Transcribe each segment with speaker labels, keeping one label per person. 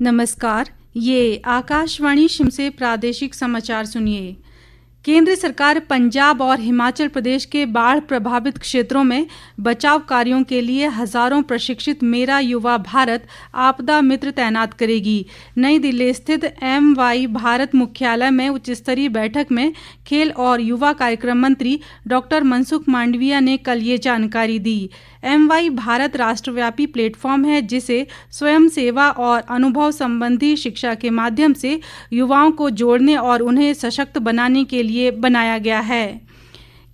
Speaker 1: नमस्कार, ये आकाशवाणी शिमला से प्रादेशिक समाचार सुनिए। केंद्र सरकार पंजाब और हिमाचल प्रदेश के बाढ़ प्रभावित क्षेत्रों में बचाव कार्यों के लिए हजारों प्रशिक्षित मेरा युवा भारत आपदा मित्र तैनात करेगी। नई दिल्ली स्थित MY भारत मुख्यालय में उच्च स्तरीय बैठक में खेल और युवा कार्यक्रम मंत्री डॉक्टर मनसुख मांडविया ने कल ये जानकारी दी। MY भारत राष्ट्रव्यापी प्लेटफॉर्म है जिसे स्वयं सेवा और अनुभव संबंधी शिक्षा के माध्यम से युवाओं को जोड़ने और उन्हें सशक्त बनाने के लिए बनाया गया है।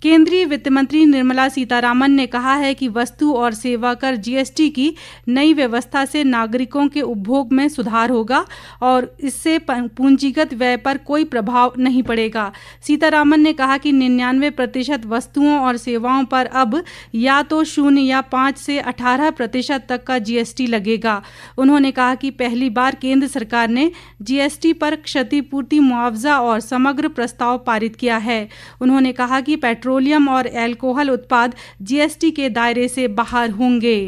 Speaker 1: केंद्रीय वित्त मंत्री निर्मला सीतारामन ने कहा है कि वस्तु और सेवा कर GST की नई व्यवस्था से नागरिकों के उपभोग में सुधार होगा और इससे पूंजीगत व्यय पर कोई प्रभाव नहीं पड़ेगा। सीतारामन ने कहा कि 99% वस्तुओं और सेवाओं पर अब या तो 0 या 5 से 18% तक का GST लगेगा। उन्होंने कहा कि पहली बार केंद्र सरकार ने GST पर क्षतिपूर्ति मुआवजा और समग्र प्रस्ताव पारित किया है। उन्होंने कहा कि पेट्रोलियम और अल्कोहल उत्पाद GST के दायरे से बाहर होंगे।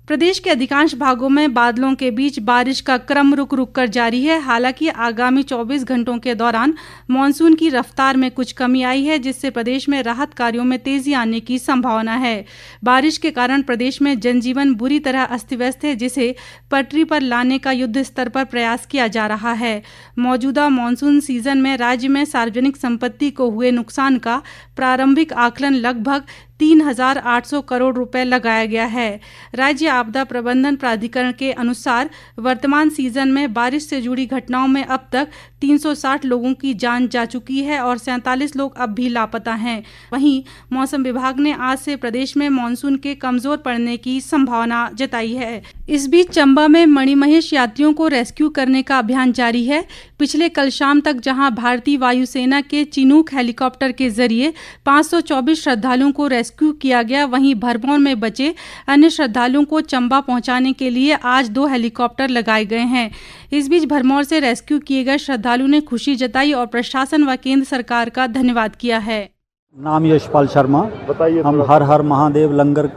Speaker 1: प्रदेश के अधिकांश भागों में बादलों के बीच बारिश का क्रम रुक रुक कर जारी है। हालांकि आगामी 24 घंटों के दौरान मानसून की रफ्तार में कुछ कमी आई है, जिससे प्रदेश में राहत कार्यों में तेजी आने की संभावना है। बारिश के कारण प्रदेश में जनजीवन बुरी तरह अस्त व्यस्त है, जिसे पटरी पर लाने का युद्ध स्तर पर प्रयास किया जा रहा है। मौजूदा मानसून सीजन में राज्य में सार्वजनिक संपत्ति को हुए नुकसान का प्रारंभिक आकलन लगभग 3,800 करोड़ रुपए लगाया गया है। राज्य आपदा प्रबंधन प्राधिकरण के अनुसार वर्तमान सीजन में बारिश से जुड़ी घटनाओं में अब तक 360 लोगों की जान जा चुकी है और 47 लोग अब भी लापता हैं। वहीं मौसम विभाग ने आज से प्रदेश में मानसून के कमजोर पड़ने की संभावना जताई है। इस बीच चंबा में मणिमहेश यात्रियों को रेस्क्यू करने का अभियान जारी है। पिछले कल शाम तक जहां भारतीय वायुसेना के चिनूक हेलीकॉप्टर के जरिए 524 श्रद्धालुओं को रेस्क्यू किया गया, वहीं भरमौर में बचे अन्य श्रद्धालुओं को चंबा पहुंचाने के लिए आज 2 हेलीकॉप्टर लगाए गए हैं। इस बीच भरमौर से रेस्क्यू किए गए श्रद्धालु ने खुशी जताई और प्रशासन व केंद्र सरकार का धन्यवाद किया है।
Speaker 2: नाम यशपाल शर्मा। बताइए। हम हर हर महादेव लंगर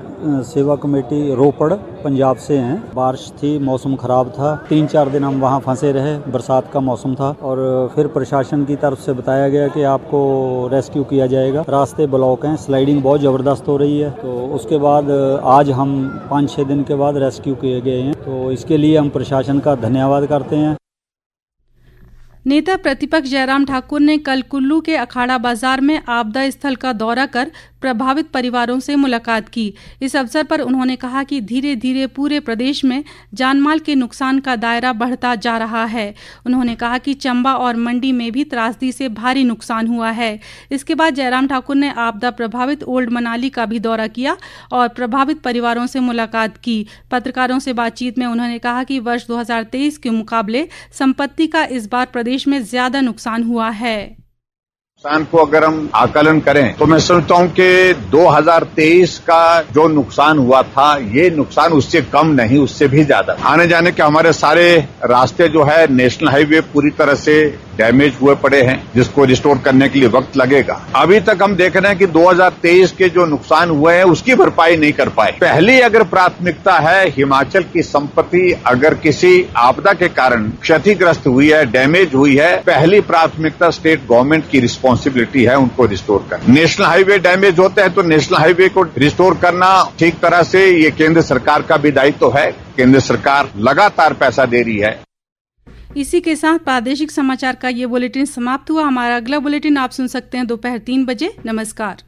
Speaker 2: सेवा कमेटी रोपड़ पंजाब से हैं। बारिश थी, मौसम खराब था, 3-4 दिन हम वहाँ फंसे रहे। बरसात का मौसम था और फिर प्रशासन की तरफ से बताया गया कि आपको रेस्क्यू किया जाएगा। रास्ते ब्लॉक हैं, स्लाइडिंग बहुत ज़बरदस्त हो रही है। तो उसके बाद आज हम 5-6 दिन के बाद रेस्क्यू किए गए हैं, तो इसके लिए हम प्रशासन का धन्यवाद करते हैं।
Speaker 1: नेता प्रतिपक्ष जयराम ठाकुर ने कल कुल्लू के अखाड़ा बाजार में आपदा स्थल का दौरा कर प्रभावित परिवारों से मुलाकात की। इस अवसर पर उन्होंने कहा कि धीरे धीरे पूरे प्रदेश में जानमाल के नुकसान का दायरा बढ़ता जा रहा है। उन्होंने कहा कि चंबा और मंडी में भी त्रासदी से भारी नुकसान हुआ है। इसके बाद जयराम ठाकुर ने आपदा प्रभावित ओल्ड मनाली का भी दौरा किया और प्रभावित परिवारों से मुलाकात की। पत्रकारों से बातचीत में उन्होंने कहा कि वर्ष 2023 के मुकाबले संपत्ति का इस बार प्रदेश में ज्यादा नुकसान हुआ है।
Speaker 3: नुकसान को अगर हम आकलन करें तो मैं समझता हूं कि 2023 का जो नुकसान हुआ था, ये नुकसान उससे कम नहीं, उससे भी ज्यादा। आने जाने के हमारे सारे रास्ते जो है नेशनल हाईवे पूरी तरह से डैमेज हुए पड़े हैं, जिसको रिस्टोर करने के लिए वक्त लगेगा। अभी तक हम देख रहे हैं कि 2023 के जो नुकसान हुए हैं उसकी भरपाई नहीं कर पाए। पहली अगर प्राथमिकता है, हिमाचल की संपत्ति अगर किसी आपदा के कारण क्षतिग्रस्त हुई है, डैमेज हुई है, पहली प्राथमिकता स्टेट गवर्नमेंट की रिस्पॉन्सिबिलिटी है उनको रिस्टोर करना। नेशनल हाईवे डैमेज होते हैं तो नेशनल हाईवे को रिस्टोर करना ठीक तरह से ये केंद्र सरकार का भी दायित्व है। केंद्र सरकार लगातार पैसा दे रही है।
Speaker 1: इसी के साथ प्रादेशिक समाचार का ये बुलेटिन समाप्त हुआ। हमारा अगला बुलेटिन आप सुन सकते हैं दोपहर 3 बजे। नमस्कार।